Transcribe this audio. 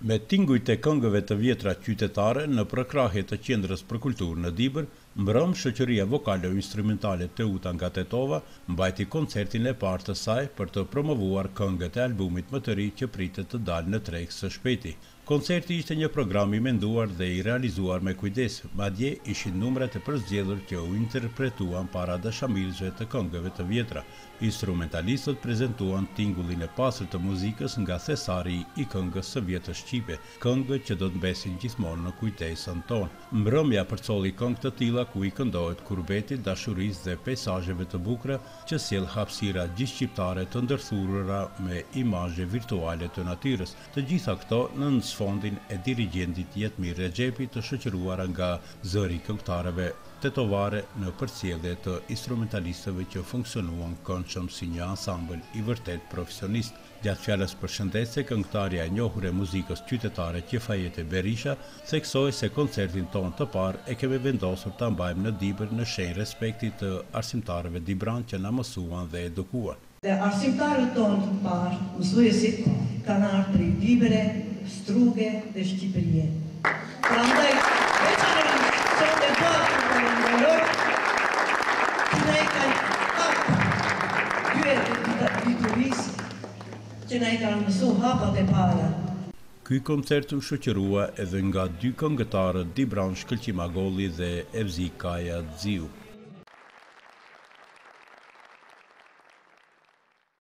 Me tingujt e këngëve të vjetra qytetare në përkrahje të Qendrës për Kulturë në Dibër, mbrëm shoqëria vokalo-instrumentale Teuta nga Tetova mbajti koncertin e parë të saj për të promovuar këngët e albumit më të ri që pritet të dalë në treg së shpejti. Koncerti ishte një program i menduar dhe i realizuar me kujdes, madje ishin numrat e përzgjedhur që u interpretuan para dashamirësve të këngëve të vjetra. Instrumentalistët prezantuan tingullin e pastër të muzikës nga thesari i këngës së vjetër shqipe, këngë që do të mbesin gjithmonë në kujtesën tonë. Mbrëmja përcolli këngë të tilla ku i këndohet kurbetit, dashurisë dhe peizazheve të bukura që sjell hapësira gjithshqiptare të ndërthurura me imazhe virtuale të natyrës. Të gjitha këto në fondin e dirigjentit Jetmir Rexhepi të shoqëruara nga zëri këngëtarëve tetovare në përcjellje të instrumentalistëve që funksionuan këndshëm si një ansambël i vërtet profesionist. Gjatë fjalës përshëndetse, këngëtarja e njohur e muzikës qytetare Qefajete Berisha theksoi se koncertin ton të parë e kemi vendosur ta mbajmë në Dibër në shenjë respekti të arsimtarëve dibran që na mësuan dhe edukuan. Dhe arsimtarët tonë të parë, mësuesit, kanë ardhur prej Dibëre, Struge dhe Shqipërie. Prandaj, veçanërisht sot e parë të falenderoj, që na i kanë hapur dyert e diturisë, që na i kanë mësuar hapat e para. Ky koncert u shoqërua edhe nga dy këngëtarë dibran Shkëlqim Agolli dhe Evzi Kaja Dziu.